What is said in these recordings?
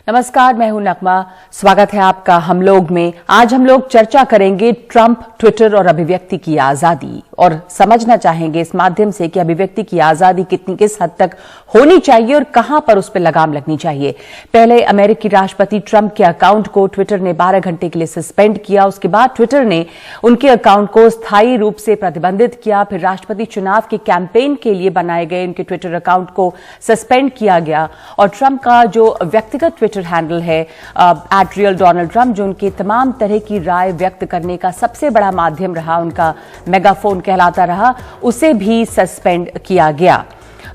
नमस्कार, मैं हूं नकमा। स्वागत है आपका हम लोग में। आज हम लोग चर्चा करेंगे ट्रंप, ट्विटर और अभिव्यक्ति की आजादी, और समझना चाहेंगे इस माध्यम से कि अभिव्यक्ति की आजादी किस हद तक होनी चाहिए और कहां पर उस पर लगाम लगनी चाहिए। पहले अमेरिकी राष्ट्रपति ट्रंप के अकाउंट को ट्विटर ने 12 घंटे के लिए सस्पेंड किया। उसके बाद ट्विटर ने उनके अकाउंट को स्थायी रूप से प्रतिबंधित किया। फिर राष्ट्रपति चुनाव के कैंपेन के लिए बनाए गए उनके ट्विटर अकाउंट को सस्पेंड किया गया। और ट्रंप का जो व्यक्तिगत ट्विटर हैंडल है @RealDonaldTrump, जो उनके तमाम तरह की राय व्यक्त करने का सबसे बड़ा माध्यम रहा, उनका मेगाफोन कहलाता रहा, उसे भी सस्पेंड किया गया।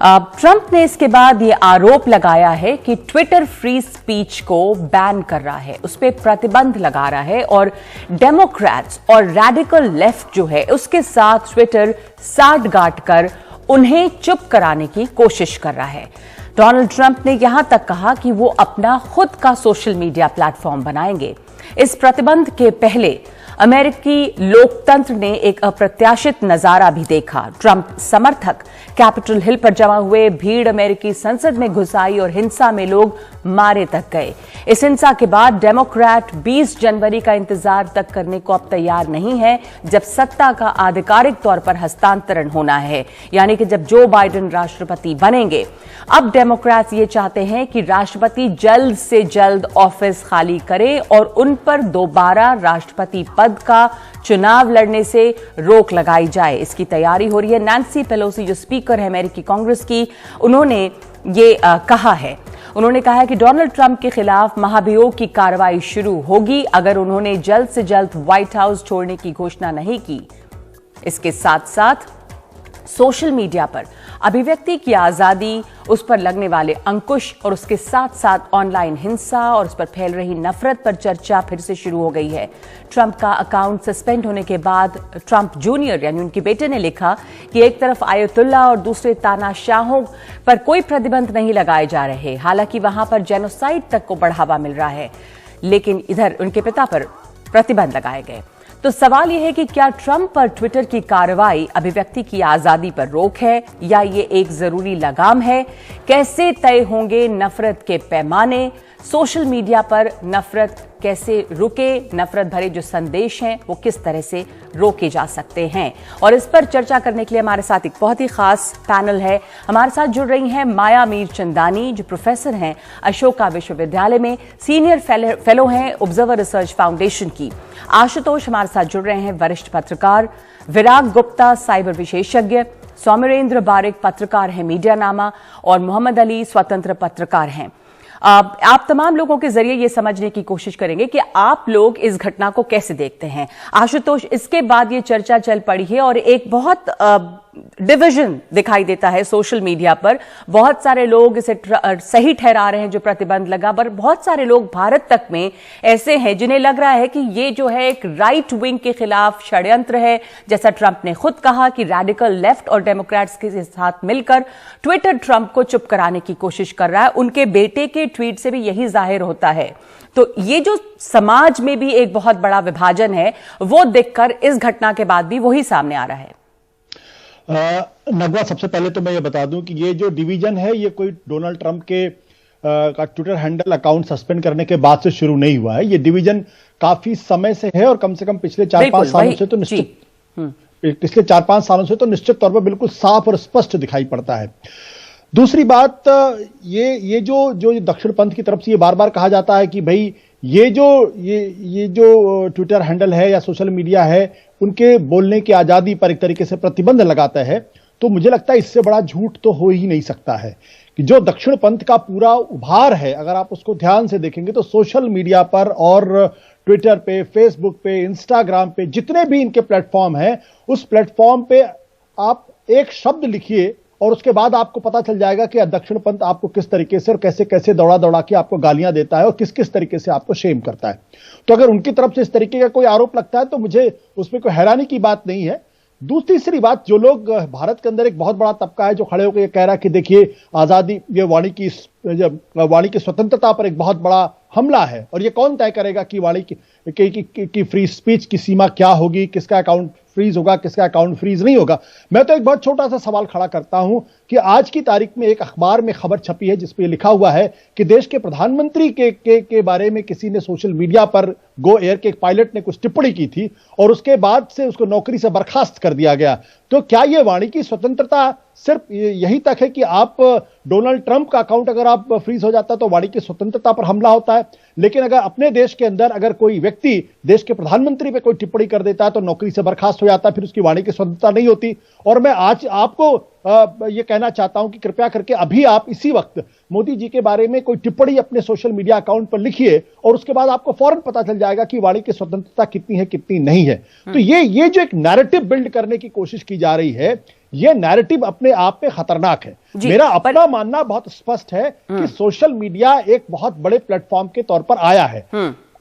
ट्रंप ने इसके बाद यह आरोप लगाया है कि ट्विटर फ्री स्पीच को बैन कर रहा है, उस पर प्रतिबंध लगा रहा है, और डेमोक्रेट्स और रेडिकल लेफ्ट जो है उसके साथ ट्विटर साठगांठ कर उन्हें चुप कराने की कोशिश कर रहा है। डोनाल्ड ट्रंप ने यहां तक कहा कि वो अपना खुद का सोशल मीडिया प्लेटफॉर्म बनाएंगे। इस प्रतिबंध के पहले अमेरिकी लोकतंत्र ने एक अप्रत्याशित नजारा भी देखा। ट्रंप समर्थक कैपिटल हिल पर जमा हुए, भीड़ अमेरिकी संसद में घुस आई और हिंसा में लोग मारे तक गए। इस हिंसा के बाद डेमोक्रेट 20 जनवरी का इंतजार तक करने को अब तैयार नहीं है, जब सत्ता का आधिकारिक तौर पर हस्तांतरण होना है, यानी कि जब जो बाइडेन राष्ट्रपति बनेंगे। अब डेमोक्रेट्स ये चाहते हैं कि राष्ट्रपति जल्द से जल्द ऑफिस खाली करे और उन पर दोबारा राष्ट्रपति पद का चुनाव लड़ने से रोक लगाई जाए। इसकी तैयारी हो रही है। नैंसी पेलोसी, जो स्पीकर है अमेरिकी कांग्रेस की, उन्होंने ये कहा है। उन्होंने कहा है कि डोनाल्ड ट्रंप के खिलाफ महाभियोग की कार्रवाई शुरू होगी अगर उन्होंने जल्द से जल्द व्हाइट हाउस छोड़ने की घोषणा नहीं की। इसके साथ साथ सोशल मीडिया पर अभिव्यक्ति की आजादी, उस पर लगने वाले अंकुश और उसके साथ साथ ऑनलाइन हिंसा और उस पर फैल रही नफरत पर चर्चा फिर से शुरू हो गई है। ट्रंप का अकाउंट सस्पेंड होने के बाद ट्रंप जूनियर यानी उनके बेटे ने लिखा कि एक तरफ आयतुल्ला और दूसरे तानाशाहों पर कोई प्रतिबंध नहीं लगाए जा रहे, हालांकि वहां पर जेनोसाइड तक को बढ़ावा मिल रहा है, लेकिन इधर उनके पिता पर प्रतिबंध लगाए गए। तो सवाल यह है कि क्या ट्रंप पर ट्विटर की कार्रवाई अभिव्यक्ति की आजादी पर रोक है या ये एक जरूरी लगाम है? कैसे तय होंगे नफरत के पैमाने? सोशल मीडिया पर नफरत कैसे रुके? नफरत भरे जो संदेश हैं वो किस तरह से रोके जा सकते हैं? और इस पर चर्चा करने के लिए हमारे साथ एक बहुत ही खास पैनल है। हमारे साथ जुड़ रही हैं माया मीरचंदानी, जो प्रोफेसर हैं अशोका विश्वविद्यालय में, सीनियर फेलो हैं ऑब्जर्वर रिसर्च फाउंडेशन की। आशुतोष हमारे साथ जुड़ रहे हैं, वरिष्ठ पत्रकार। विराग गुप्ता, साइबर विशेषज्ञ। सौम्येंद्र बारिक, पत्रकार हैं मीडियानामा। और मोहम्मद अली, स्वतंत्र पत्रकार हैं। आप तमाम लोगों के जरिए ये समझने की कोशिश करेंगे कि आप लोग इस घटना को कैसे देखते हैं। आशुतोष, इसके बाद ये चर्चा चल पड़ी है और एक बहुत डिवीजन दिखाई देता है सोशल मीडिया पर। बहुत सारे लोग इसे सही ठहरा रहे हैं जो प्रतिबंध लगा, पर बहुत सारे लोग भारत तक में ऐसे हैं जिन्हें लग रहा है कि ये जो है एक राइट विंग के खिलाफ षड्यंत्र है। जैसा ट्रंप ने खुद कहा कि रेडिकल लेफ्ट और डेमोक्रेट्स के साथ मिलकर ट्विटर ट्रंप को चुप कराने की कोशिश कर रहा है। उनके बेटे के ट्वीट से भी यही जाहिर होता है। तो ये जो समाज में भी एक बहुत बड़ा विभाजन है, वो देखकर इस घटना के बाद भी वही सामने आ रहा है। नगवा, सबसे पहले तो मैं ये बता दूं कि ये जो डिवीजन है ये कोई डोनाल्ड ट्रंप के का ट्विटर हैंडल अकाउंट सस्पेंड करने के बाद से शुरू नहीं हुआ है। ये डिवीजन काफी समय से है और कम से कम पिछले 4-5 सालों से तो निश्चित तौर पर बिल्कुल साफ और स्पष्ट दिखाई पड़ता है। दूसरी बात, ये जो दक्षिण पंथ की तरफ से ये बार बार कहा जाता है कि भाई ये जो ट्विटर हैंडल है या सोशल मीडिया है, उनके बोलने की आजादी पर एक तरीके से प्रतिबंध लगाता है, तो मुझे लगता है इससे बड़ा झूठ तो हो ही नहीं सकता है कि जो दक्षिण पंथ का पूरा उभार है, अगर आप उसको ध्यान से देखेंगे तो सोशल मीडिया पर और ट्विटर पे, फेसबुक पे, इंस्टाग्राम पे, जितने भी इनके प्लेटफॉर्म हैं, उस प्लेटफॉर्म पे आप एक शब्द लिखिए और उसके बाद आपको पता चल जाएगा कि दक्षिण पंथ आपको किस तरीके से और कैसे कैसे दौड़ा के आपको गालियां देता है और किस किस तरीके से आपको शेम करता है। तो अगर उनकी तरफ से इस तरीके का कोई आरोप लगता है तो मुझे उसमें कोई हैरानी की बात नहीं है। तीसरी बात, जो लोग भारत के अंदर एक बहुत बड़ा तबका है जो खड़े होकर ये कह रहा है कि देखिए आजादी, ये वाणी की स्वतंत्रता पर एक बहुत बड़ा हमला है, और ये कौन तय करेगा कि वाणी की फ्री स्पीच की सीमा क्या होगी, किसका अकाउंट फ्रीज होगा, किसका अकाउंट फ्रीज नहीं होगा। मैं तो एक बहुत छोटा सा सवाल खड़ा करता हूं कि आज की तारीख में एक अखबार में खबर छपी है जिसपे लिखा हुआ है कि देश के प्रधानमंत्री के बारे में किसी ने सोशल मीडिया पर गो एयर के एक पायलट ने कुछ टिप्पणी की थी और उसके बाद से उसको नौकरी से बर्खास्त कर दिया गया। तो क्या यह वाणी की स्वतंत्रता सिर्फ यही तक है कि आप डोनाल्ड ट्रंप का अकाउंट अगर आप फ्रीज हो जाता है तो वाणी की स्वतंत्रता पर हमला होता है, लेकिन अगर अपने देश के अंदर अगर कोई व्यक्ति देश के प्रधानमंत्री पे कोई टिप्पणी कर देता है तो नौकरी से बर्खास्त हो जाता है, फिर उसकी वाणी की स्वतंत्रता नहीं होती। और मैं आज आपको यह कहना चाहता हूं कि कृपया करके अभी आप इसी वक्त मोदी जी के बारे में कोई टिप्पणी अपने सोशल मीडिया अकाउंट पर लिखिए और उसके बाद आपको फौरन पता चल जाएगा कि वाणी की स्वतंत्रता कितनी है कितनी नहीं है। तो ये जो एक नैरेटिव बिल्ड करने की कोशिश की जा रही है, यह नैरेटिव अपने आप में खतरनाक है। मेरा अपना मानना बहुत स्पष्ट है कि सोशल मीडिया एक बहुत बड़े प्लेटफॉर्म के तौर पर आया है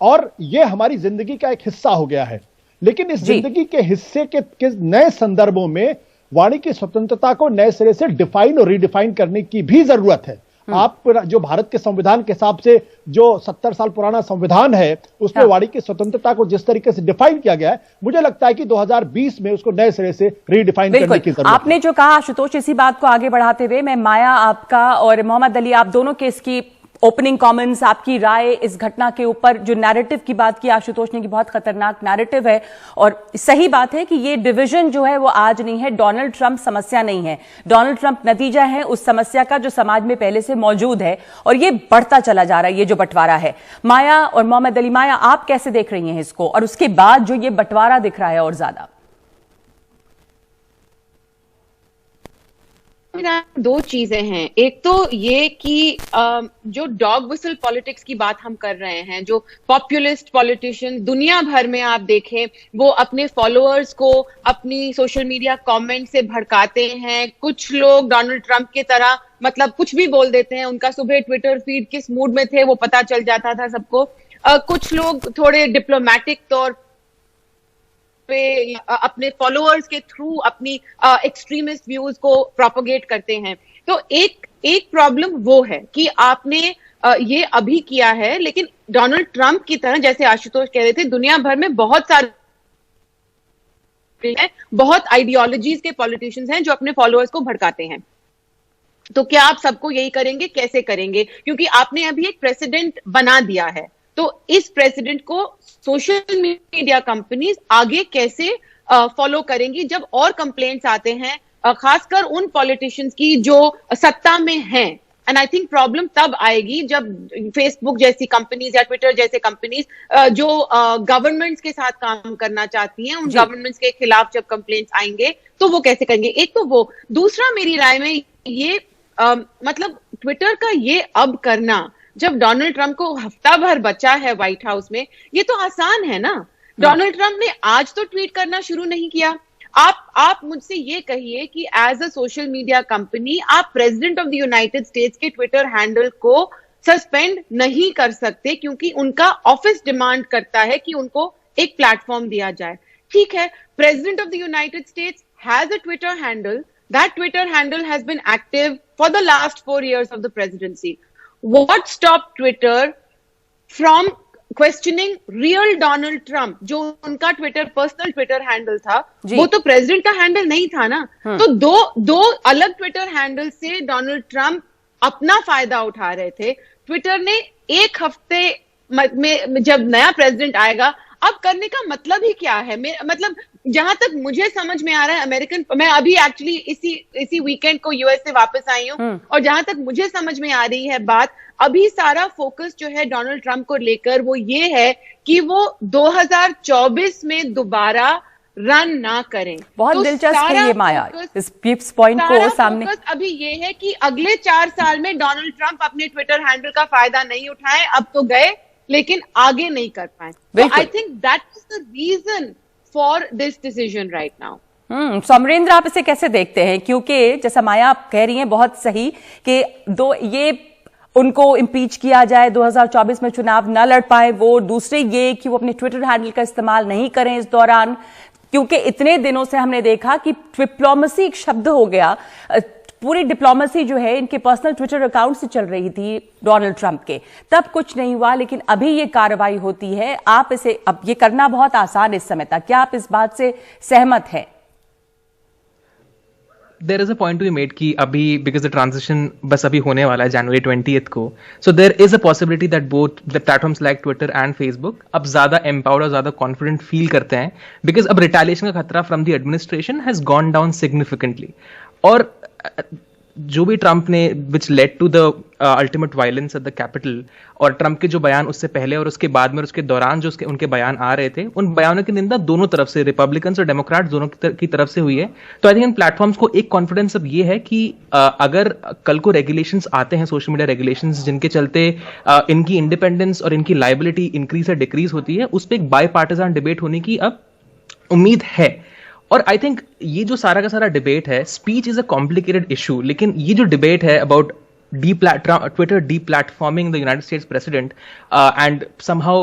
और यह हमारी जिंदगी का एक हिस्सा हो गया है, लेकिन इस जिंदगी के हिस्से के नए संदर्भों में वाणी की स्वतंत्रता को नए सिरे से डिफाइन और रीडिफाइन करने की भी जरूरत है। आप जो भारत के संविधान के हिसाब से जो 70 साल पुराना संविधान है उसमें वाणी की स्वतंत्रता को जिस तरीके से डिफाइन किया गया है, मुझे लगता है कि 2020 में उसको नए सिरे से रीडिफाइन करने की जरूरत है। आपने जो कहा आशुतोष, इसी बात को आगे बढ़ाते हुए मैं माया आपका और मोहम्मद अली आप दोनों के इसकी ओपनिंग कमेंट्स, आपकी राय इस घटना के ऊपर। जो नैरेटिव की बात की आशुतोष ने कि बहुत खतरनाक नैरेटिव है और सही बात है कि ये डिवीजन जो है वो आज नहीं है, डोनाल्ड ट्रंप समस्या नहीं है, डोनाल्ड ट्रंप नतीजा है उस समस्या का जो समाज में पहले से मौजूद है और ये बढ़ता चला जा रहा है, ये जो बंटवारा है। माया और मोहम्मद अली, माया आप कैसे देख रही हैं इसको और उसके बाद जो ये बंटवारा दिख रहा है और ज्यादा? दो चीजें हैं, एक तो ये कि जो डॉग विसल पॉलिटिक्स की बात हम कर रहे हैं, जो पॉपुलिस्ट पॉलिटिशियन दुनिया भर में आप देखें वो अपने फॉलोअर्स को अपनी सोशल मीडिया कमेंट से भड़काते हैं। कुछ लोग डोनाल्ड ट्रंप की तरह मतलब कुछ भी बोल देते हैं, उनका सुबह ट्विटर फीड किस मूड में थे वो पता चल जाता था सबको। कुछ लोग थोड़े डिप्लोमेटिक तौर पे अपने फॉलोअर्स के थ्रू अपनी एक्सट्रीमिस्ट व्यूज को प्रोपोगेट करते हैं। तो एक प्रॉब्लम वो है कि आपने ये अभी किया है, लेकिन डोनाल्ड ट्रंप की तरह जैसे आशुतोष कह रहे थे दुनिया भर में बहुत सारे बहुत आइडियोलॉजीज के पॉलिटिशियंस हैं जो अपने फॉलोअर्स को भड़काते हैं। तो क्या आप सबको यही करेंगे? कैसे करेंगे? क्योंकि आपने अभी एक प्रेसिडेंट बना दिया है, तो इस प्रेसिडेंट को सोशल मीडिया कंपनीज आगे कैसे फॉलो करेंगी जब और कंप्लेंट्स आते हैं, खासकर उन पॉलिटिशियंस की जो सत्ता में हैं। एंड आई थिंक प्रॉब्लम तब आएगी जब फेसबुक जैसी कंपनीज या ट्विटर जैसे कंपनीज जो गवर्नमेंट्स के साथ काम करना चाहती हैं, उन गवर्नमेंट्स के खिलाफ जब कंप्लेंट्स आएंगे तो वो कैसे करेंगे। एक तो वो, दूसरा मेरी राय में ये मतलब ट्विटर का ये अब करना जब डोनाल्ड ट्रंप को हफ्ता भर बचा है व्हाइट हाउस में, ये तो आसान है ना। डोनाल्ड ट्रंप ने आज तो ट्वीट करना शुरू नहीं किया। आप मुझसे ये कहिए कि as a social media company आप president of the United States के ट्विटर हैंडल को सस्पेंड नहीं कर सकते क्योंकि उनका ऑफिस डिमांड करता है कि उनको एक प्लेटफॉर्म दिया जाए। ठीक है, president of the United States has a Twitter handle, that Twitter handle has been active for the last 4 years of the presidency. What stopped Twitter from questioning real Donald Trump? जो उनका Twitter personal Twitter handle था वो तो president का handle नहीं था ना। तो दो अलग ट्विटर हैंडल से डोनाल्ड ट्रंप अपना फायदा उठा रहे थे। ट्विटर ने एक हफ्ते में जब नया प्रेसिडेंट आएगा अब करने का मतलब ही क्या है? मतलब जहां तक मुझे समझ में आ रहा है अमेरिकन, मैं अभी एक्चुअली इसी वीकेंड को यूएस से वापस आई हूं और जहां तक मुझे समझ में आ रही है बात, अभी सारा फोकस जो है डोनाल्ड ट्रंप को लेकर वो ये है कि वो 2024 में दोबारा रन ना करें। बहुत तो दिलचस्प है ये माया, इस पॉइंट को सामने अभी ये है कि अगले 4 साल में डोनाल्ड ट्रंप अपने ट्विटर हैंडल का फायदा नहीं उठाए, अब तो गए लेकिन आगे नहीं कर पाए। तो I think that is the reason for this decision right now. Samarendra, आप इसे कैसे देखते हैं? क्योंकि जैसा माया आप कह रही हैं बहुत सही कि ये उनको इम्पीच किया जाए, 2024 में चुनाव न लड़ पाए वो, दूसरे ये कि वो अपने ट्विटर हैंडल का इस्तेमाल नहीं करें इस दौरान, क्योंकि इतने दिनों से हमने देखा कि डिप्लोमेसी एक शब्द हो गया, पूरी डिप्लोमेसी जो है इनके पर्सनल ट्विटर अकाउंट से चल रही थी डोनाल्ड ट्रंप के, तब कुछ नहीं हुआ, लेकिन अभी ये कार्रवाई होती है। आप इसे अब ये करना बहुत आसान इस समय था, क्या आप इस बात से सहमत हैं? There is a point to be made कि अभी बिकॉज द ट्रांजिशन बस अभी होने वाला है जनवरी 20th को, so there is a possibility that both the platforms like Twitter and Facebook अब ज्यादा एम्पावर्ड और ज्यादा कॉन्फिडेंट फील करते हैं, बिकॉज अब रिटेलिएशन का खतरा from the administration has gone down significantly. और जो भी ट्रंप ने which led to the ultimate violence at the Capitol, और ट्रंप के जो बयान उससे पहले और उसके बाद में और उसके दौरान जो उनके बयान आ रहे थे, उन बयानों की निंदा दोनों तरफ से, रिपब्लिकन्स और डेमोक्रेट्स दोनों की तरफ से हुई है। तो आई थिंक इन प्लेटफॉर्म्स को एक कॉन्फिडेंस अब ये है कि अगर कल को रेगुलेशंस आते हैं, सोशल मीडिया रेगुलेशंस, जिनके चलते इनकी इंडिपेंडेंस और इनकी लाइबिलिटी इंक्रीज या डिक्रीज होती है, उस पर एक बाई पार्टिजान डिबेट होने की अब उम्मीद है। और आई थिंक ये जो सारा का सारा डिबेट है, speech is a complicated issue, लेकिन ये जो डिबेट है about Twitter deplatforming the United States president and somehow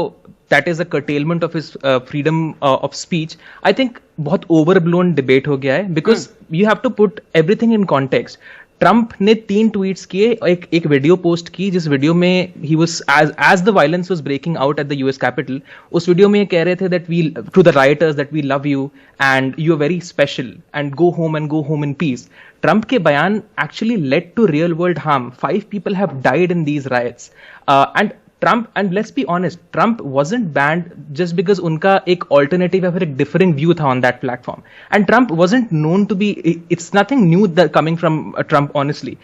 that is a curtailment of his freedom of speech, I think बहुत overblown debate हो गया है, because you have to put everything in context. Trump ने 3 tweets किए, एक video post की, जिस video में he was as the violence was breaking out at the US Capitol, उस वीडियो में ये कह रहे थे that we to the rioters that we love you and you are very special and go home in peace. Trump के बयान actually led to real world harm. 5 people have died in these riots and Trump, and let's be honest, Trump wasn't banned just because उनका एक alternative या फिर एक differing view था on that platform. And Trump wasn't known to be, it's nothing new that coming from Trump, honestly.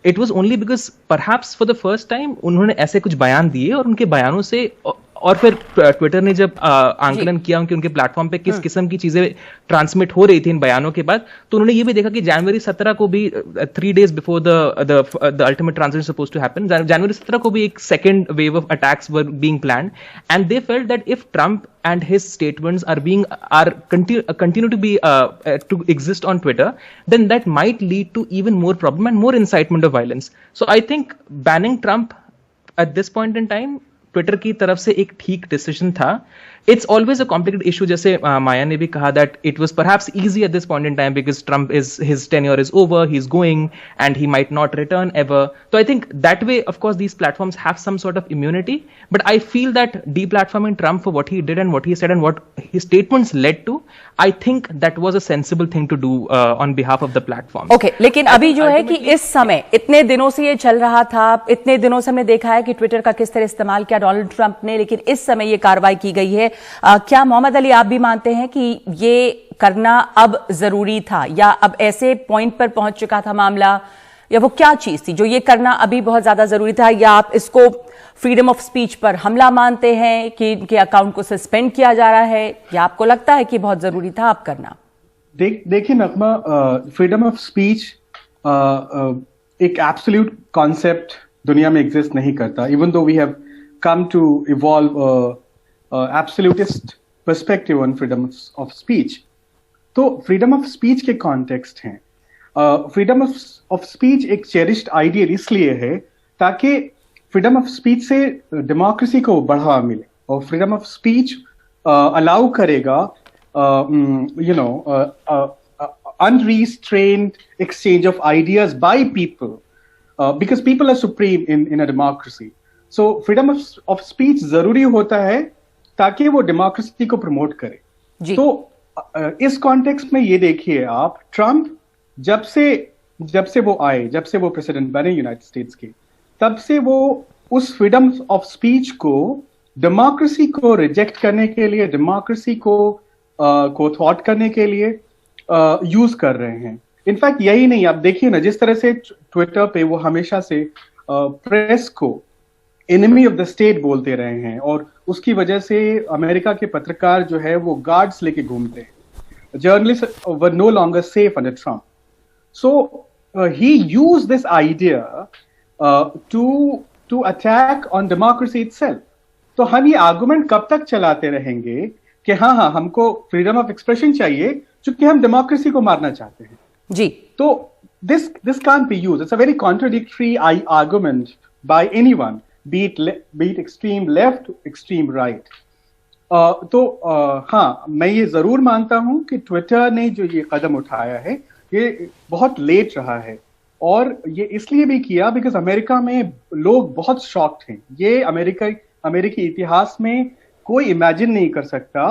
It was only because perhaps for the first time उन्होंने ऐसे कुछ बयान दिए, और उनके बयानों से, और फिर ट्विटर ने जब आंकलन किया उनके प्लेटफॉर्म पे किस किस्म की चीजें ट्रांसमिट हो रही थी इन बयानों के बाद, तो उन्होंने ये भी देखा कि जनवरी 17 को भी 3 days before the ultimate transition suppose to happen, जनवरी 17 को भी एक second wave of attacks were being planned, and they felt that if Trump and his statements continue to be to exist on Twitter, then that might lead to even more problem and more incitement of violence. So I think banning Trump at this point in time Twitter की तरफ से एक ठीक decision था। It's always a complicated issue, जैसे माया ने भी कहा that it was perhaps easy at this point in time because Trump is his tenure is over, he is going and he might not return ever. तो I think that way of course these platforms have some sort of immunity, but I feel that deplatforming Trump for what he did and what he said and what his statements led to, I think that was a sensible thing to do on behalf of the platform. Okay, लेकिन अभी जो है कि इस समय इतने दिनों से ये चल रहा था, इतने दिनों से हमने देखा है कि ट्विटर का किस तरह इस्तेमाल किया डोनाल्ड ट्रंप ने, लेकिन इस समय ये कार्रवाई की गई है। क्या मोहम्मद अली आप भी मानते हैं कि ये करना अब जरूरी था, या अब ऐसे पॉइंट पर पहुंच चुका था मामला, या वो क्या चीज थी जो ये करना अभी बहुत ज्यादा जरूरी था, या आप इसको फ्रीडम ऑफ स्पीच पर हमला मानते हैं कि इनके अकाउंट को सस्पेंड किया जा रहा है, या आपको लगता है कि बहुत जरूरी था अब करना? देखिए नगमा, फ्रीडम ऑफ स्पीच एक एब्सोल्यूट कॉन्सेप्ट दुनिया में एग्जिस्ट नहीं करता, even though we have come to evolve absolutist perspective on freedom of speech. तो freedom of speech के context हैं, freedom of speech एक cherished ideal इसलिए है ताकि freedom of speech से democracy को बढ़ावा मिले, और freedom of speech allow करेगा unrestrained exchange of ideas by people, because people are supreme in a democracy. So freedom of speech जरूरी होता है ताकि वो डेमोक्रेसी को प्रमोट करे। तो इस कॉन्टेक्स्ट में ये देखिए आप, ट्रंप जब से वो आए, जब से वो प्रेसिडेंट बने यूनाइटेड स्टेट्स के, तब से वो उस फ्रीडम ऑफ स्पीच को डेमोक्रेसी को रिजेक्ट करने के लिए, डेमोक्रेसी को थॉट करने के लिए यूज कर रहे हैं। इनफैक्ट यही नहीं, आप देखिए ना, जिस तरह से ट्विटर पे वो हमेशा से प्रेस को एनिमी ऑफ द स्टेट बोलते रहे हैं, और उसकी वजह से अमेरिका के पत्रकार जो है वो गार्ड्स लेके घूमते हैं। Journalist were no longer safe under Trump, so he used this idea to attack on democracy itself. तो हम ये आर्गुमेंट कब तक चलाते रहेंगे कि हाँ हमको फ्रीडम ऑफ एक्सप्रेशन चाहिए क्योंकि हम डेमोक्रेसी को मारना चाहते हैं जी? तो this can't be used. It's a very contradictory argument by anyone, be it extreme left, extreme right. हाँ, मैं ये जरूर मानता हूं कि ट्विटर ने जो ये कदम उठाया है ये बहुत लेट रहा है, और ये इसलिए भी किया बिकॉज अमेरिका में लोग बहुत शॉक्ड हैं। ये अमेरिकी इतिहास में कोई इमेजिन नहीं कर सकता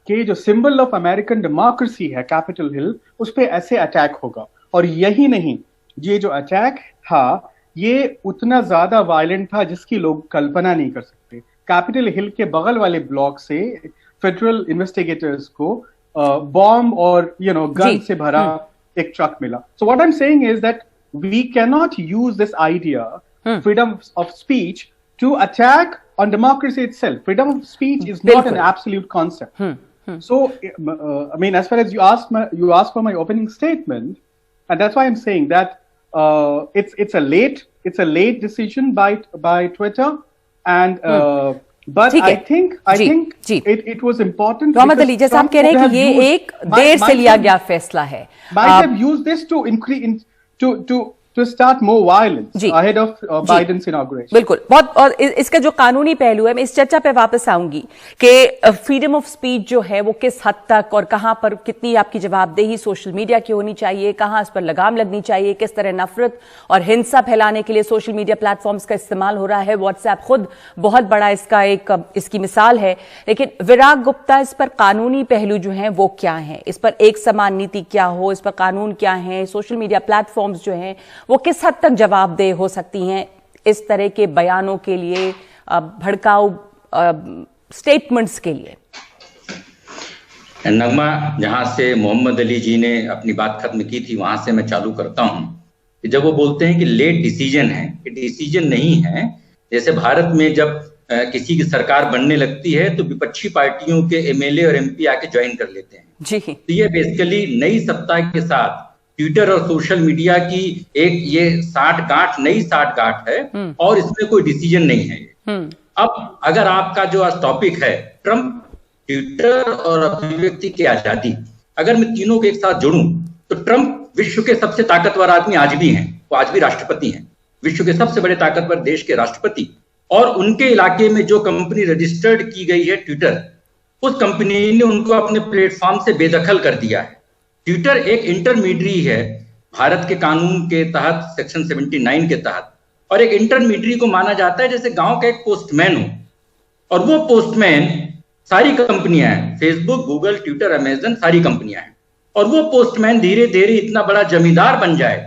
कि जो सिंबल ऑफ अमेरिकन डेमोक्रेसी है कैपिटल हिल, उस पर ऐसे अटैक होगा। और यही नहीं, ये जो अटैक था ये उतना ज्यादा वायलेंट था जिसकी लोग कल्पना नहीं कर सकते। कैपिटल हिल के बगल वाले ब्लॉक से फेडरल इन्वेस्टिगेटर्स को बॉम्ब और गन से भरा एक ट्रक मिला। So what I am saying is that we can not use this idea, freedom of speech, to attack on democracy itself. Freedom of speech is not an absolute concept. So, I mean, as far as you asked for my opening statement, and that's why I'm saying that it's a late decision by Twitter, and but I think it was important. Mohammed Ali, जैसे आप कह रहे हैं कि ये एक देर से लिया गया फैसला है, might have used this to increase to start more violence ahead of Biden's inauguration. बिल्कुल, बहुत। और इसका जो कानूनी पहलू है, मैं इस चर्चा पे वापस आऊंगी कि फ्रीडम ऑफ स्पीच जो है वो किस हद तक और कहां पर कितनी आपकी जवाबदेही सोशल मीडिया की होनी चाहिए, कहां इस पर लगाम लगनी चाहिए, किस तरह नफरत और हिंसा फैलाने के लिए सोशल मीडिया प्लेटफॉर्म्स का इस्तेमाल हो रहा है। व्हाट्सएप खुद बहुत बड़ा इसकी मिसाल है। लेकिन विराग गुप्ता, इस पर कानूनी पहलू जो है वो क्या है, इस पर एक समान नीति क्या हो, इस पर कानून क्या है, सोशल मीडिया प्लेटफॉर्म्स जो हैं वो किस हद तक जवाबदेह हो सकती हैं इस तरह के बयानों के लिए, भड़काऊ स्टेटमेंट्स के लिए? नगमा, जहां से मोहम्मद अली जी ने अपनी बात खत्म की थी वहां से मैं चालू करता हूं कि जब वो बोलते हैं कि लेट डिसीजन है, कि डिसीजन नहीं है। जैसे भारत में जब किसी की सरकार बनने लगती है तो विपक्षी पार्टियों के एमएलए और एमपी आके ज्वाइन कर लेते हैं जी। तो ये बेसिकली नई सत्ता के साथ ट्विटर और सोशल मीडिया की एक ये नई साठगांठ है और इसमें कोई डिसीजन नहीं है। अब अगर आपका जो आज टॉपिक है ट्रंप, ट्विटर और अभिव्यक्ति की आजादी, अगर मैं तीनों को एक साथ जोड़ूं तो ट्रंप विश्व के सबसे ताकतवर आदमी आज भी हैं, वो आज भी राष्ट्रपति हैं, विश्व के सबसे बड़े ताकतवर देश के राष्ट्रपति। और उनके इलाके में जो कंपनी रजिस्टर्ड की गई है ट्विटर, उस कंपनी ने उनको अपने प्लेटफॉर्म से बेदखल कर दिया है। ट्विटर एक इंटरमीडियरी है भारत के कानून के तहत, सेक्शन 79 के तहत, और एक इंटरमीडियरी को माना जाता है जैसे गांव का एक पोस्टमैन हो। और वो पोस्टमैन सारी कंपनियां हैं, फेसबुक, गूगल, ट्विटर, अमेजन, सारी कंपनियां हैं। और वो पोस्टमैन धीरे धीरे इतना बड़ा जमींदार बन जाए,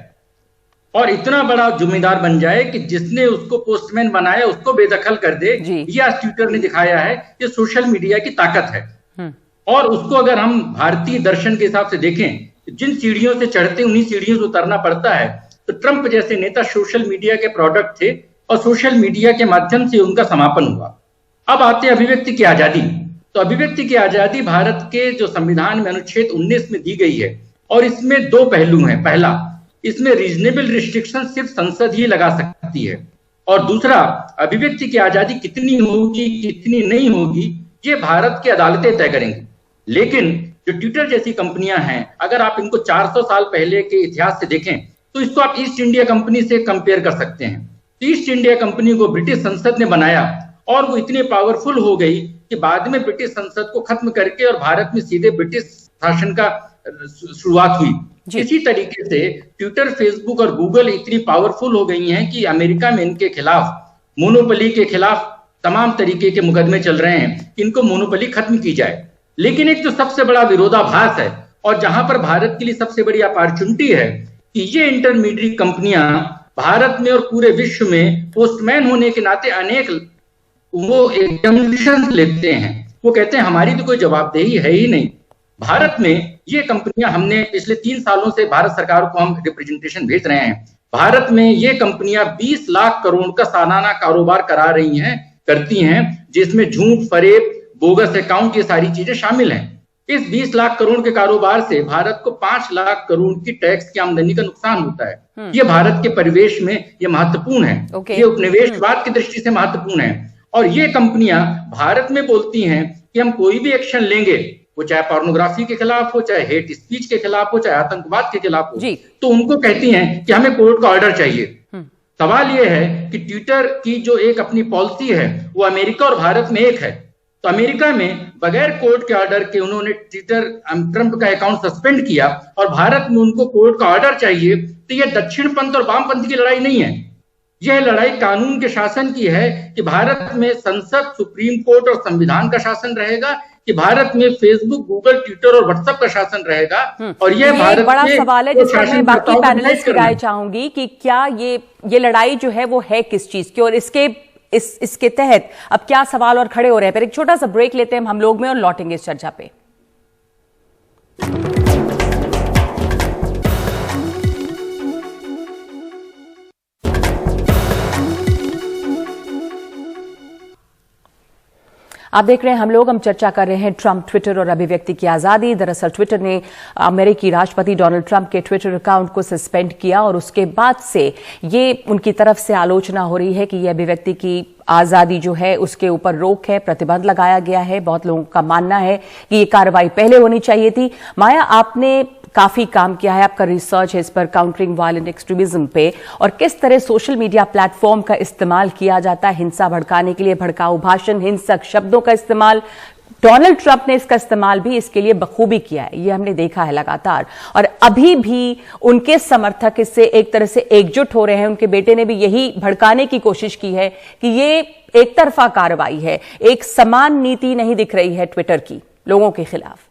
और इतना बड़ा जमींदार बन जाए कि जिसने उसको पोस्टमैन बनाया उसको बेदखल कर दे। ये आज ट्विटर ने दिखाया है, ये सोशल मीडिया की ताकत है। और उसको अगर हम भारतीय दर्शन के हिसाब से देखें, जिन सीढ़ियों से चढ़ते उन्हीं सीढ़ियों से उतरना पड़ता है। तो ट्रंप जैसे नेता सोशल मीडिया के प्रोडक्ट थे और सोशल मीडिया के माध्यम से उनका समापन हुआ। अब आते हैं अभिव्यक्ति की आजादी। तो अभिव्यक्ति की आजादी भारत के जो संविधान में अनुच्छेद 19 में दी गई है, और इसमें दो पहलू हैं। पहला, इसमें रीजनेबल रिस्ट्रिक्शन सिर्फ संसद ही लगा सकती है, और दूसरा, अभिव्यक्ति की आजादी कितनी होगी कितनी नहीं होगी ये भारत की अदालतें तय करेंगी। लेकिन जो ट्विटर जैसी कंपनियां हैं, अगर आप इनको 400 साल पहले के इतिहास से देखें तो इसको आप ईस्ट इंडिया कंपनी से कंपेयर कर सकते हैं। ईस्ट इंडिया कंपनी को ब्रिटिश संसद ने बनाया और वो इतनी पावरफुल हो गई कि बाद में ब्रिटिश संसद को खत्म करके और भारत में सीधे ब्रिटिश शासन का शुरुआत हुई। इसी तरीके से ट्विटर, फेसबुक और गूगल इतनी पावरफुल हो गई हैं कि अमेरिका में इनके खिलाफ, मोनोपोली के खिलाफ तमाम तरीके के मुकदमे चल रहे हैं, इनको मोनोपोली खत्म की जाए। लेकिन एक जो सबसे बड़ा विरोधाभास है और जहां पर भारत के लिए सबसे बड़ी अपॉर्चुनिटी है कि ये इंटरमीडियरी कंपनियां भारत में और पूरे विश्व में पोस्टमैन होने के नाते अनेक वो एग्जामिनेशन लेते हैं। वो कहते हैं हमारी तो कोई जवाबदेही है ही नहीं। भारत में ये कंपनियां, हमने पिछले 3 सालों से भारत सरकार को हम रिप्रेजेंटेशन भेज रहे हैं, भारत में ये कंपनियां 20 लाख करोड़ का सालाना कारोबार करती हैं, जिसमें झूठ, फरेब, बोगस अकाउंट, ये सारी चीजें शामिल हैं। इस 20 लाख करोड़ के कारोबार से भारत को 5 लाख करोड़ की टैक्स की आमदनी का नुकसान होता है। ये भारत के परिवेश में ये महत्वपूर्ण है, ये उपनिवेशवाद की दृष्टि से महत्वपूर्ण है। और ये कंपनियां भारत में बोलती हैं कि हम कोई भी एक्शन लेंगे, वो चाहे पोर्नोग्राफी के खिलाफ हो, चाहे हेट स्पीच के खिलाफ हो, चाहे आतंकवाद के खिलाफ हो, तो उनको कहती हैं कि हमें कोर्ट का ऑर्डर चाहिए। सवाल ये है कि ट्विटर की जो एक अपनी पॉलिसी है वो अमेरिका और भारत में एक है। तो अमेरिका में बगैर कोर्ट के ऑर्डर के उन्होंने ट्रंप का अकाउंट सस्पेंड किया, और भारत में उनको कोर्ट का ऑर्डर चाहिए। तो यह दक्षिणपंथ और वामपंथ की लड़ाई नहीं है, यह लड़ाई कानून के शासन की है कि भारत में संसद, सुप्रीम कोर्ट और संविधान का शासन रहेगा कि भारत में फेसबुक, गूगल, ट्विटर और व्हाट्सएप का शासन रहेगा और यह ये भारत एक बड़ा के सवाल है जिस पर मैं बाकी पैनलिस्ट की राय चाहूंगी कि क्या ये लड़ाई जो है वो है किस चीज की, और इसके तहत अब क्या सवाल और खड़े हो रहे हैं। पर एक छोटा सा ब्रेक लेते हैं हम लोग में और लौटेंगे इस चर्चा पे। आप देख रहे हैं हम चर्चा कर रहे हैं ट्रंप, ट्विटर और अभिव्यक्ति की आजादी। दरअसल ट्विटर ने अमेरिकी राष्ट्रपति डोनाल्ड ट्रंप के ट्विटर अकाउंट को सस्पेंड किया और उसके बाद से ये उनकी तरफ से आलोचना हो रही है कि ये अभिव्यक्ति की आजादी जो है उसके ऊपर रोक है, प्रतिबंध लगाया गया है। बहुत लोगों का मानना है कि ये कार्रवाई पहले होनी चाहिए थी। माया, आपने काफी काम किया है, आपका रिसर्च है इस पर, काउंटरिंग वायलेंट एक्सट्रीमिज्म पे, और किस तरह सोशल मीडिया प्लेटफॉर्म का इस्तेमाल किया जाता है हिंसा भड़काने के लिए, भड़काऊ भाषण, हिंसक शब्दों का इस्तेमाल। डोनाल्ड ट्रंप ने इसका इस्तेमाल भी इसके लिए बखूबी किया है, ये हमने देखा है लगातार, और अभी भी उनके समर्थक इससे एक तरह से एकजुट हो रहे हैं। उनके बेटे ने भी यही भड़काने की कोशिश की है कि ये एक तरफा कार्रवाई है, एक समान नीति नहीं दिख रही है ट्विटर की लोगों के खिलाफ।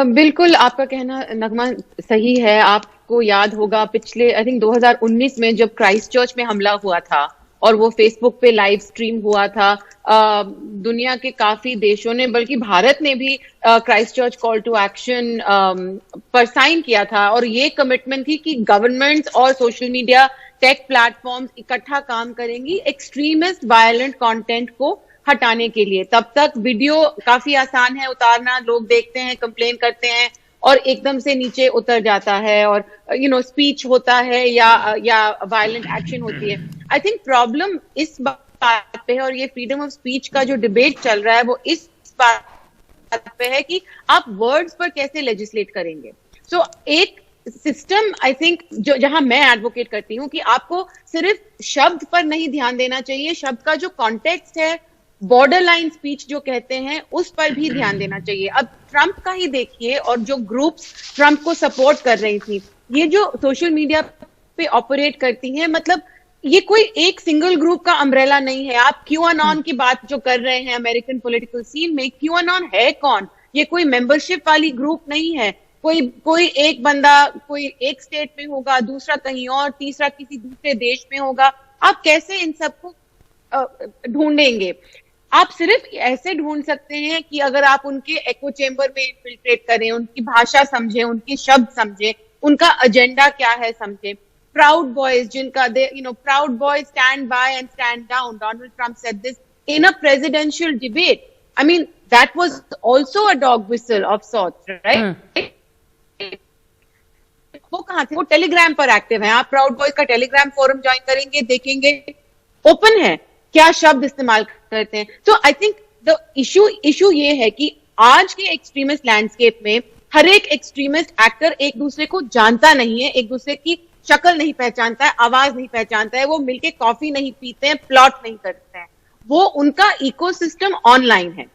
बिल्कुल आपका कहना नगमा सही है। आपको याद होगा पिछले आई थिंक 2019 में जब क्राइस्ट चर्च में हमला हुआ था और वो फेसबुक पे लाइव स्ट्रीम हुआ था, दुनिया के काफी देशों ने, बल्कि भारत ने भी Christ Church call to action पर साइन किया था, और ये कमिटमेंट थी कि गवर्नमेंट्स और सोशल मीडिया टेक प्लेटफॉर्म्स इकट्ठा काम करेंगी एक्सट्रीमिस्ट वायलेंट कंटेंट को हटाने के लिए। तब तक वीडियो काफी आसान है उतारना, लोग देखते हैं, कंप्लेन करते हैं और एकदम से नीचे उतर जाता है और स्पीच होता है या वायलेंट एक्शन होती है। आई थिंक प्रॉब्लम इस बात पे है, और ये फ्रीडम ऑफ स्पीच का जो डिबेट चल रहा है वो इस बात पे है कि आप वर्ड्स पर कैसे लेजिस्लेट करेंगे। सो एक सिस्टम आई थिंक जहां मैं एडवोकेट करती हूँ कि आपको सिर्फ शब्द पर नहीं ध्यान देना चाहिए, शब्द का जो कॉन्टेक्स्ट है, बॉर्डर लाइन स्पीच जो कहते हैं, उस पर भी ध्यान देना चाहिए। अब ट्रंप का ही देखिए, और जो ग्रुप्स ट्रंप को सपोर्ट कर रही थी, ये जो सोशल मीडिया पे ऑपरेट करती हैं, मतलब ये कोई एक सिंगल ग्रुप का अम्ब्रेला नहीं है। आप क्यूआनॉन की बात जो कर रहे हैं अमेरिकन पॉलिटिकल सीन में, क्यूआनॉन है कौन? ये कोई मेंबरशिप वाली ग्रुप नहीं है। कोई एक बंदा कोई एक स्टेट में होगा, दूसरा कहीं और, तीसरा किसी दूसरे देश में होगा। आप कैसे इन सबको ढूंढेंगे? आप सिर्फ ऐसे ढूंढ सकते हैं कि अगर आप उनके एको चेंबर में इन्फिल्ट्रेट करें, उनकी भाषा समझें, उनके शब्द समझें, उनका एजेंडा क्या है समझें। प्राउड बॉयज जिनका proud boys stand by and stand down, Donald Trump said this in a presidential debate. I mean that was also a dog whistle of sorts, right? वो कहां थे? वो टेलीग्राम पर एक्टिव है। आप प्राउड बॉयज का Telegram forum join करेंगे, देखेंगे ओपन है, क्या शब्द इस्तेमाल करते हैं। तो आई थिंक द इशू ये है कि आज के एक्सट्रीमिस्ट लैंडस्केप में हर एक एक्सट्रीमिस्ट एक्टर एक दूसरे को जानता नहीं है, एक दूसरे की शक्ल नहीं पहचानता है, आवाज नहीं पहचानता है, वो मिलके कॉफी नहीं पीते हैं, प्लॉट नहीं करते हैं। वो उनका इकोसिस्टम ऑनलाइन है,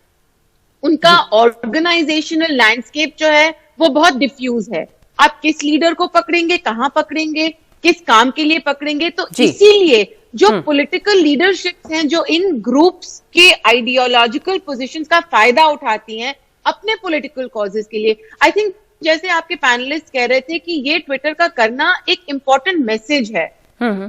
उनका ऑर्गेनाइजेशनल लैंडस्केप जो है वो बहुत डिफ्यूज है। आप किस लीडर को पकड़ेंगे, कहां पकड़ेंगे, किस काम के लिए पकड़ेंगे? तो इसीलिए जो पॉलिटिकल लीडरशिप्स हैं जो इन ग्रुप्स के आइडियोलॉजिकल पोजीशंस का फायदा उठाती हैं अपने पॉलिटिकल कॉजेस के लिए, आई थिंक जैसे आपके पैनलिस्ट कह रहे थे कि ये ट्विटर का करना एक इंपॉर्टेंट मैसेज है।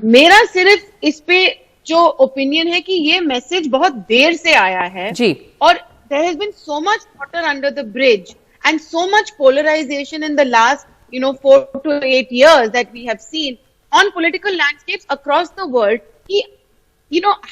मेरा सिर्फ इस पे जो ओपिनियन है कि ये मैसेज बहुत देर से आया है जी, और there has been so much water under the bridge and so much polarisation in the last 4 to 8 years that we have seen on political landscapes across the world.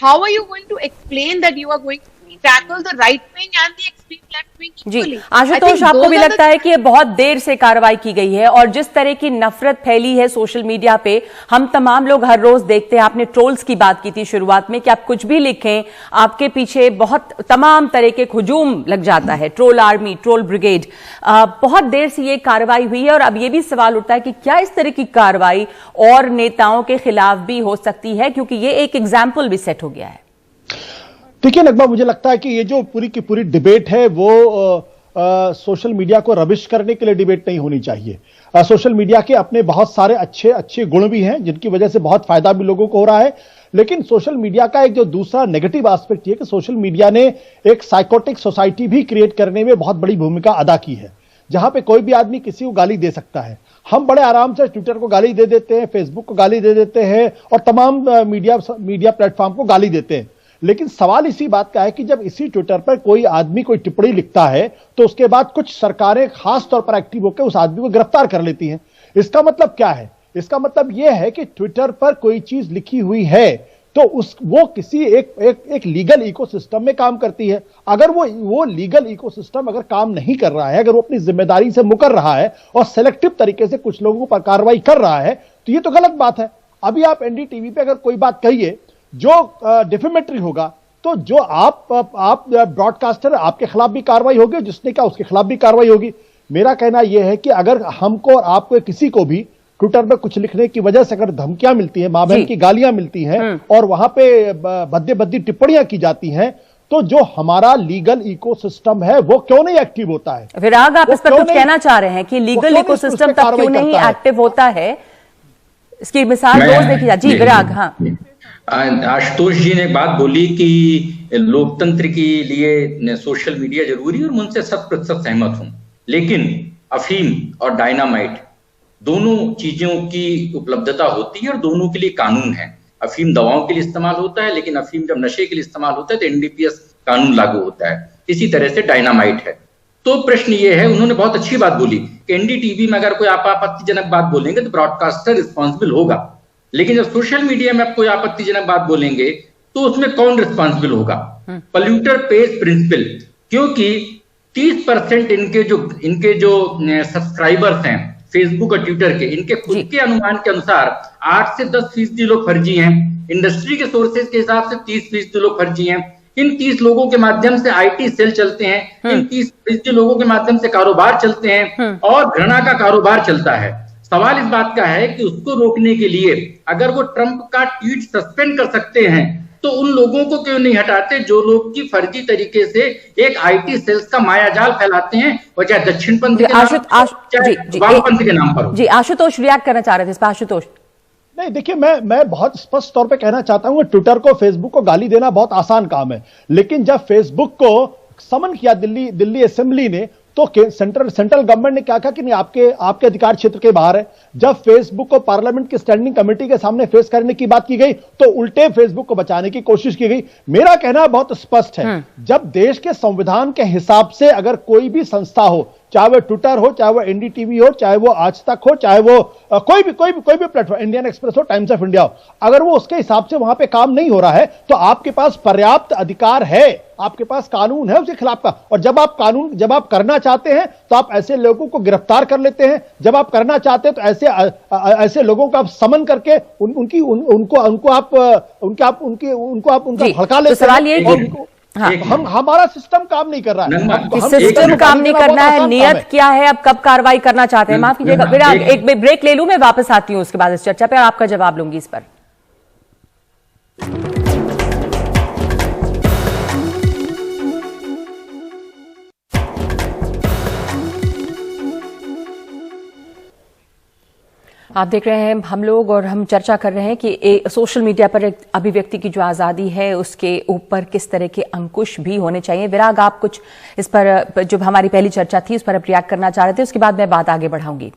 How are you going to explain that you are going to tackle the right wing and the extreme left wing equally? जी, आशुतोष, आपको भी लगता है कि ये बहुत देर से कार्रवाई की गई है? और जिस तरह की नफरत फैली है सोशल मीडिया पे, हम तमाम लोग हर रोज देखते हैं। आपने ट्रोल्स की बात की थी शुरुआत में कि आप कुछ भी लिखें, आपके पीछे बहुत तमाम तरह के हुजूम लग जाता है, ट्रोल आर्मी, ट्रोल ब्रिगेड। बहुत देर से ये कार्रवाई हुई है, और अब ये भी सवाल उठता है कि क्या इस तरह की कार्रवाई और नेताओं के खिलाफ भी हो सकती है, क्योंकि ये एक एग्जाम्पल भी सेट हो गया है। देखिए नगमा, मुझे लगता है कि ये जो पूरी की पूरी डिबेट है वो सोशल मीडिया को रबिश करने के लिए डिबेट नहीं होनी चाहिए। सोशल मीडिया के अपने बहुत सारे अच्छे गुण भी हैं जिनकी वजह से बहुत फायदा भी लोगों को हो रहा है, लेकिन सोशल मीडिया का एक जो दूसरा नेगेटिव एस्पेक्ट ये कि सोशल मीडिया ने एक साइकोटिक सोसाइटी भी क्रिएट करने में बहुत बड़ी भूमिका अदा की है, जहां पे कोई भी आदमी किसी को गाली दे सकता है। हम बड़े आराम से ट्विटर को गाली दे देते हैं, फेसबुक को गाली दे देते हैं और तमाम मीडिया प्लेटफॉर्म को गाली देते हैं। लेकिन सवाल इसी बात का है कि जब इसी ट्विटर पर कोई आदमी कोई टिप्पणी लिखता है तो उसके बाद कुछ सरकारें खास तौर पर एक्टिव होकर उस आदमी को गिरफ्तार कर लेती हैं। इसका मतलब क्या है? इसका मतलब यह है कि ट्विटर पर कोई चीज लिखी हुई है तो वो किसी एक लीगल इकोसिस्टम में काम करती है। अगर वो लीगल इकोसिस्टम अगर काम नहीं कर रहा है, अगर वो अपनी जिम्मेदारी से मुकर रहा है और सेलेक्टिव तरीके से कुछ लोगों पर कार्रवाई कर रहा है तो ये तो गलत बात है। अभी आप एनडीटीवी पे अगर कोई बात कहिए जो डिफेमेटरी होगा तो जो आप ब्रॉडकास्टर, आपके खिलाफ भी कार्रवाई होगी, जिसने कहा उसके खिलाफ भी कार्रवाई होगी। मेरा कहना यह है कि अगर हमको और आपको किसी को भी ट्विटर पर कुछ लिखने की वजह से अगर धमकियां मिलती हैं, मां बहन की गालियां मिलती हैं और वहां पे भद्दे टिप्पणियां की जाती हैं, तो जो हमारा लीगल इकोसिस्टम है वो क्यों नहीं एक्टिव होता है? विराग, आप इस पर कुछ कहना चाह रहे हैं कि लीगल इकोसिस्टम तब क्यों नहीं एक्टिव होता है? इसकी मिसाल रोज देखी जाती। जी विराग। हाँ, आशुतोष जी ने बात बोली कि लोकतंत्र के लिए सोशल मीडिया जरूरी है और मैं उनसे 100% सहमत हूं, लेकिन अफीम और डायनामाइट दोनों चीजों की उपलब्धता होती है और दोनों के लिए कानून है। अफीम दवाओं के लिए इस्तेमाल होता है, लेकिन अफीम जब नशे के लिए इस्तेमाल होता है तो एनडीपीएस कानून लागू होता है। इसी तरह से डायनामाइट है। तो प्रश्न ये है, उन्होंने बहुत अच्छी बात बोली कि एनडीटीवी में अगर कोई आपत्तिजनक बात बोलेंगे तो ब्रॉडकास्टर रिस्पॉन्सिबल होगा, लेकिन जब सोशल मीडिया में आप कोई आपत्तिजनक बात बोलेंगे तो उसमें कौन रिस्पॉन्सिबल होगा? Polluter pays principle. क्योंकि 30% इनके जो सब्सक्राइबर्स हैं फेसबुक और ट्विटर के, इनके खुद के अनुमान के अनुसार 8 से 10% लोग फर्जी हैं। इंडस्ट्री के सोर्सेज के हिसाब से 30% लोग फर्जी हैं। इन 30 लोगों के माध्यम से आईटी सेल चलते हैं, इन 30% लोगों के माध्यम से कारोबार चलते हैं और घृणा का कारोबार चलता है। सवाल इस बात का है कि उसको रोकने के लिए अगर वो ट्रंप का ट्वीट सस्पेंड कर सकते हैं तो उन लोगों को क्यों नहीं हटाते जो लोग की फर्जी तरीके से एक आईटी सेल्स का मायाजाल फैलाते हैं, और चाहे दक्षिण पंथ के नाम पर, चाहे वामपंथ के नाम पर। जी आशुतोष रिएक्ट करना चाह रहे थे इस पर। आशुतोष। नहीं, देखिए मैं बहुत स्पष्ट तौर पे कहना चाहता हूं, ट्विटर को, फेसबुक को गाली देना बहुत आसान काम है, लेकिन जब फेसबुक को समन किया दिल्ली असेंबली ने तो सेंट्रल गवर्नमेंट ने क्या कहा कि नहीं, आपके अधिकार क्षेत्र के बाहर है। जब फेसबुक को पार्लियामेंट की स्टैंडिंग कमेटी के सामने फेस करने की बात की गई तो उल्टे फेसबुक को बचाने की कोशिश की गई। मेरा कहना बहुत स्पष्ट है, जब देश के संविधान के हिसाब से अगर कोई भी संस्था हो, चाहे वो ट्विटर हो, चाहे वो एनडीटीवी हो, चाहे वो आज तक हो, चाहे वो कोई भी प्लेटफॉर्म, इंडियन एक्सप्रेस हो, टाइम्स ऑफ इंडिया हो, अगर वो उसके हिसाब से वहां पे काम नहीं हो रहा है तो आपके पास पर्याप्त अधिकार है, आपके पास कानून है उसके खिलाफ का। और जब आप करना चाहते हैं तो आप ऐसे लोगों को गिरफ्तार कर लेते हैं। जब आप करना चाहते हैं तो ऐसे लोगों को आप समन करके उनको आप भड़का लेते हैं। सवाल ये कि हमारा सिस्टम काम नहीं कर रहा है। सिस्टम काम नहीं करना है, नियत क्या है, अब कब कार्रवाई करना चाहते हैं? माफ कीजिएगा विराग, एक ब्रेक ले लूं, मैं वापस आती हूं उसके बाद इस चर्चा पे और आपका जवाब लूंगी इस पर। आप देख रहे हैं हम लोग और हम चर्चा कर रहे हैं कि सोशल मीडिया पर एक अभिव्यक्ति की जो आज़ादी है उसके ऊपर किस तरह के अंकुश भी होने चाहिए। विराग, आप कुछ इस पर, जो हमारी पहली चर्चा थी उस पर आप रिएक्ट करना चाह रहे थे, उसके बाद मैं बात आगे बढ़ाऊंगी।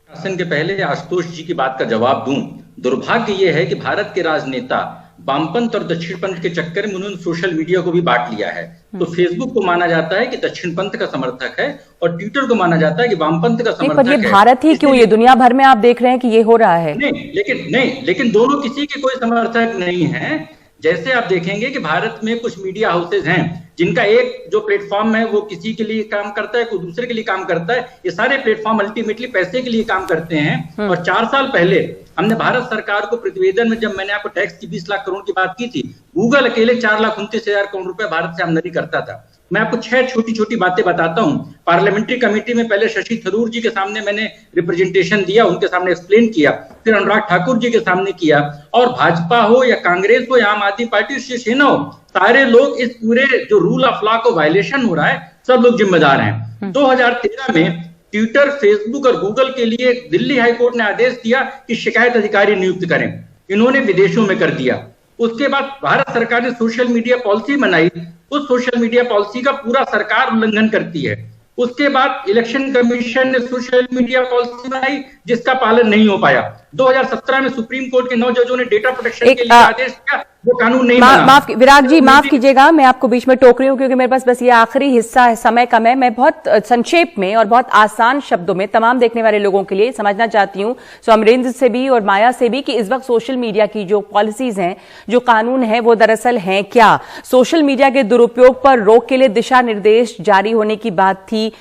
शासन के पहले आशुतोष जी की बात का जवाब दूं। दुर्भाग्य यह है कि भारत के राजनेता वामपंथ और दक्षिणपंथ के चक्कर में उन्होंने सोशल मीडिया को भी बांट लिया है। तो फेसबुक को माना जाता है कि दक्षिणपंथ का समर्थक है और ट्विटर को माना जाता है कि वामपंथ का समर्थक है। पर ये भारत ही क्यों, ये दुनिया भर में आप देख रहे हैं कि ये हो रहा है। लेकिन दोनों किसी के कोई समर्थक नहीं है। जैसे आप देखेंगे कि भारत में कुछ मीडिया हाउसेज हैं जिनका एक जो प्लेटफॉर्म है वो किसी के लिए काम करता है, कोई दूसरे के लिए काम करता है। ये सारे प्लेटफॉर्म अल्टीमेटली पैसे के लिए काम करते हैं। और 4 साल पहले हमने भारत सरकार को प्रतिवेदन में, जब मैंने आपको टैक्स की 20 लाख करोड़ की बात की थी, गूगल अकेले 4,29,000 करोड़ रुपए भारत से आमदनी करता था। मैं आपको 6 छोटी छोटी बातें बताता हूं। पार्लियामेंट्री कमेटी में पहले शशि थरूर जी के सामने मैंने रिप्रेजेंटेशन दिया, उनके सामने एक्सप्लेन किया, फिर अनुराग ठाकुर जी के सामने किया, और भाजपा हो या कांग्रेस हो या आम आदमी पार्टी, शिवसेना हो, सारे लोग इस पूरे जो रूल ऑफ लॉ को वायलेशन हो रहा है, सब लोग जिम्मेदार हैं। 2013 में ट्विटर, फेसबुक और गूगल के लिए दिल्ली हाईकोर्ट ने आदेश दिया कि शिकायत अधिकारी नियुक्त करें। इन्होंने विदेशों में कर दिया। उसके बाद भारत सरकार ने सोशल मीडिया पॉलिसी बनाई, उस सोशल मीडिया पॉलिसी का पूरा सरकार उल्लंघन करती है। उसके बाद इलेक्शन कमीशन ने सोशल मीडिया पॉलिसी बनाई जिसका पालन नहीं हो पाया। 2017 में सुप्रीम कोर्ट के 9 जजों ने डेटा प्रोटेक्शन के लिए आदेश दिया, वो कानून नहीं बना। विराग जी माफ कीजिएगा, मैं आपको बीच में टोक रही हूं क्योंकि मेरे पास बस ये आखिरी हिस्सा है, समय कम है। मैं बहुत संक्षेप में और बहुत आसान शब्दों में तमाम देखने वाले लोगों के लिए समझना चाहती हूं, सो अमरेंद्र से भी और माया से भी, कि इस वक्त सोशल मीडिया की जो पॉलिसीज हैं, जो कानून है, वो दरअसल हैं क्या। सोशल मीडिया के दुरुपयोग पर रोक के लिए दिशा निर्देश जारी होने की बात थी।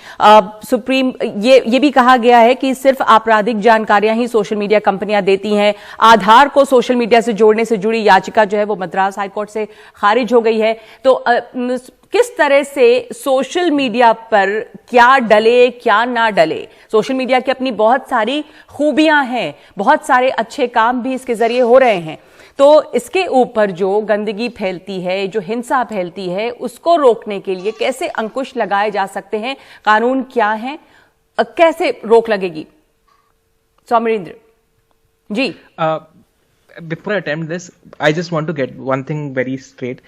सुप्रीम ये भी कहा गया है कि सिर्फ आपराधिक जानकारियां ही सोशल मीडिया कंपनियां देती हैं। आधार को सोशल मीडिया से जोड़ने से जुड़ी याचिका जो है वो मद्रास हाईकोर्ट से खारिज हो गई है। तो किस तरह से सोशल मीडिया पर क्या डले क्या ना डले। सोशल मीडिया की अपनी बहुत सारी खूबियां हैं, बहुत सारे अच्छे काम भी इसके जरिए हो रहे हैं, तो इसके ऊपर जो गंदगी फैलती है, जो हिंसा फैलती है, उसको रोकने के लिए कैसे अंकुश लगाए जा सकते हैं, कानून क्या है, कैसे रोक लगेगी। अमरेंद्र जी, before I attempt this, I just want to get one thing very straight.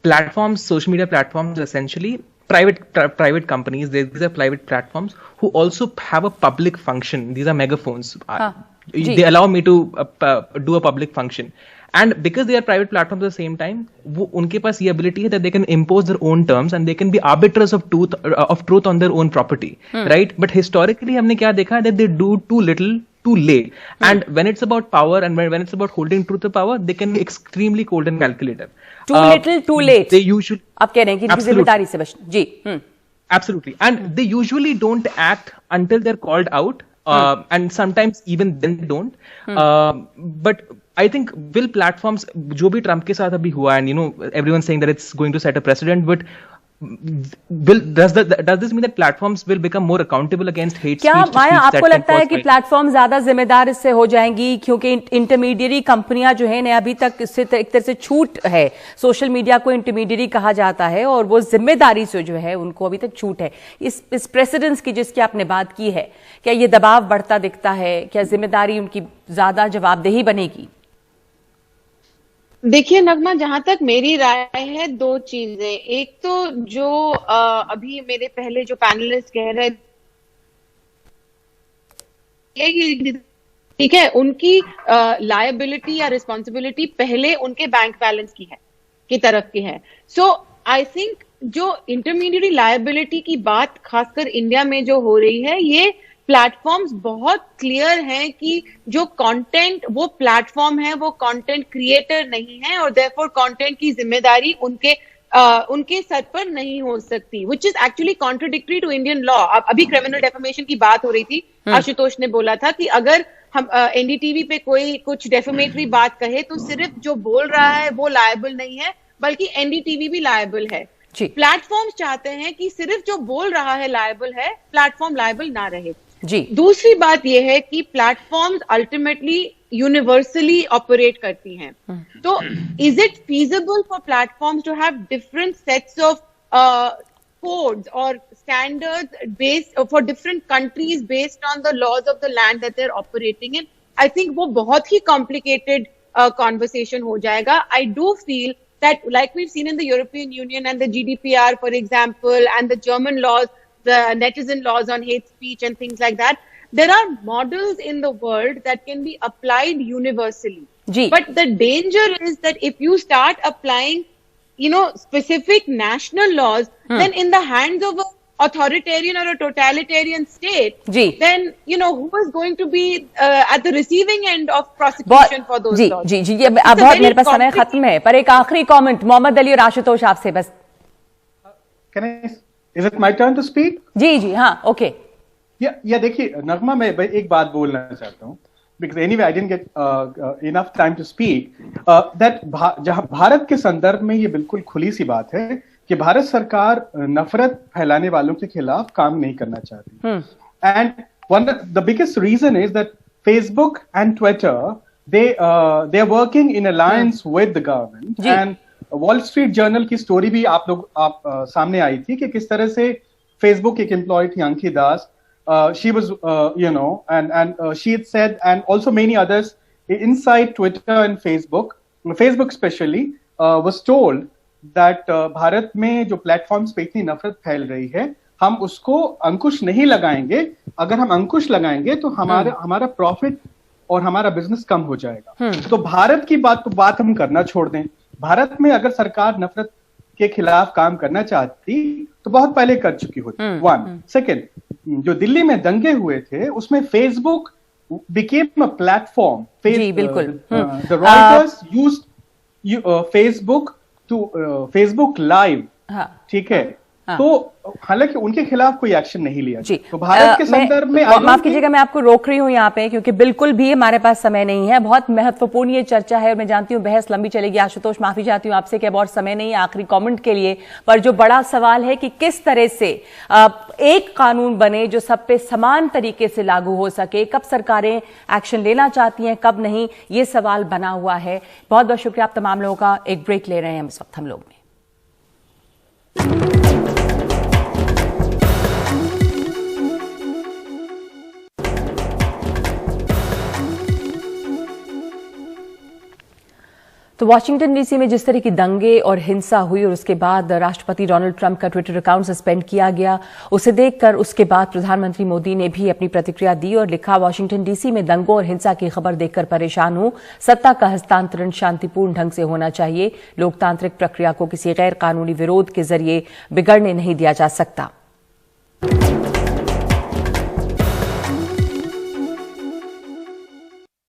Platforms, social media platforms, essentially private companies. These are private platforms who also have a public function. These are megaphones. They allow me to do a public function. And because they are private platforms at the same time, वो उनके पास ये ability है that they can impose their own terms and they can be arbiters of truth on their own property, right? But historically हमने क्या देखा that they do too little, too late. And when it's about power and when it's about holding truth to power, they can be extremely cold and calculative. Too little, too late. They usually. आप कह रहे हैं कि जिम्मेदारी से बच जी। Absolutely. And they usually don't act until they're called out. And sometimes even then they don't. But I think will platforms, जो भी ट्रम्प के साथ अभी हुआ, and everyone's saying that it's going to set a precedent, but does this mean that platforms will become more accountable against hate क्या speech? माया आपको लगता है कि प्लेटफॉर्म ज्यादा जिम्मेदार इससे हो जाएंगी, क्योंकि इंटरमीडियरी कंपनियां जो है अभी तक इससे एक तरह से छूट है, सोशल मीडिया को इंटरमीडियरी कहा जाता है और वो जिम्मेदारी से जो है उनको अभी तक छूट है। इस प्रेसिडेंस की जिसकी आपने बात की है, क्या ये दबाव बढ़ता दिखता है, क्या जिम्मेदारी उनकी ज्यादा जवाबदेही बनेगी? देखिए नगमा, जहां तक मेरी राय है, दो चीजें। एक तो जो अभी मेरे पहले जो पैनलिस्ट कह रहे ठीक है, उनकी लायबिलिटी या रिस्पॉन्सिबिलिटी पहले उनके बैंक बैलेंस की तरफ की है। सो आई थिंक जो इंटरमीडिएट लायबिलिटी की बात खासकर इंडिया में जो हो रही है, ये प्लेटफॉर्म्स बहुत क्लियर हैं कि जो कंटेंट वो प्लेटफॉर्म है, वो कंटेंट क्रिएटर नहीं है और देयरफॉर कंटेंट की जिम्मेदारी उनके सर पर नहीं हो सकती, which is actually contradictory to Indian law. अभी क्रिमिनल डेफेमेशन की बात हो रही थी, आशुतोष ने बोला था कि अगर हम एनडीटीवी पे कोई कुछ डेफेमेटरी बात कहे तो सिर्फ जो बोल रहा है वो लायबल नहीं है, बल्कि एनडीटीवी भी लायबल है। प्लेटफॉर्म्स चाहते हैं कि सिर्फ जो बोल रहा है लायबल है, प्लेटफॉर्म लायबल ना रहे। जी। दूसरी बात यह है कि प्लेटफॉर्म्स अल्टीमेटली यूनिवर्सली ऑपरेट करती हैं, तो is it feasible for platforms to have different sets of codes और standards based for different countries based on the laws of the land that they are operating in? I think वो बहुत ही complicated conversation हो जाएगा। I do feel that, like we've seen in the European Union and the GDPR, for example, and the German laws, the netizen laws on hate speech and things like that, there are models in the world that can be applied universally. But the danger is that if you start applying, specific national laws, then in the hands of a authoritarian or a totalitarian state, then who is going to be at the receiving end of prosecution for those laws? जी, ये बहुत मेरे पास समय खत्म है, पर एक आखिरी comment Mohammad Ali और आशुतोष आपसे बस। Is it my turn to speak? जी, हाँ, ओके। या देखिए नगमा, मैं एक बात बोलना चाहता हूँ, because anyway I didn't get enough time to speak, that जहां भारत के संदर्भ में ये बिल्कुल खुली सी बात है कि भारत सरकार नफरत फैलाने वालों के खिलाफ काम नहीं करना चाहती। And the biggest reason is that Facebook and Twitter they are working in alliance with the government. And Wall Street Journal की स्टोरी भी आप सामने आई थी कि किस तरह से फेसबुक एक एम्प्लॉय थी, अंकी दास, she was and she had said, and also many others, inside Twitter and Facebook especially, was told that Bharat में जो प्लेटफॉर्म्स पे इतनी नफरत फैल रही है, हम उसको अंकुश नहीं लगाएंगे। अगर हम अंकुश लगाएंगे तो हमारा प्रॉफिट और हमारा बिजनेस कम हो जाएगा। तो भारत की बात हम करना छोड़ दें। भारत में अगर सरकार नफरत के खिलाफ काम करना चाहती तो बहुत पहले कर चुकी होती। वन सेकेंड, जो दिल्ली में दंगे हुए थे उसमें फेसबुक became a platform. जी बिल्कुल। The Reuters used Facebook to Facebook Live। ठीक है। तो हालांकि उनके खिलाफ कोई एक्शन नहीं लिया जी। तो भारत के संदर्भ में माफ कीजिएगा, मैं आपको रोक रही हूं यहाँ पे क्योंकि बिल्कुल भी हमारे पास समय नहीं है। बहुत महत्वपूर्ण ये चर्चा है और मैं जानती हूँ बहस लंबी चलेगी। आशुतोष, माफी चाहती हूँ आपसे कि अब और समय नहीं है आखिरी कमेंट के लिए, पर जो बड़ा सवाल है कि किस तरह से एक कानून बने जो सब पे समान तरीके से लागू हो सके, कब सरकारें एक्शन लेना चाहती हैं कब नहीं, ये सवाल बना हुआ है। बहुत बहुत शुक्रिया आप तमाम लोगों का। एक ब्रेक ले रहे हैं इस वक्त हम लोग में। तो वाशिंगटन डीसी में जिस तरह की दंगे और हिंसा हुई और उसके बाद राष्ट्रपति डोनाल्ड ट्रंप का ट्विटर अकाउंट सस्पेंड किया गया, उसे देखकर उसके बाद प्रधानमंत्री मोदी ने भी अपनी प्रतिक्रिया दी और लिखा, वाशिंगटन डीसी में दंगों और हिंसा की खबर देखकर परेशान हूं। सत्ता का हस्तांतरण शांतिपूर्ण ढंग से होना चाहिए। लोकतांत्रिक प्रक्रिया को किसी गैर कानूनी विरोध के जरिए बिगड़ने नहीं दिया जा सकता।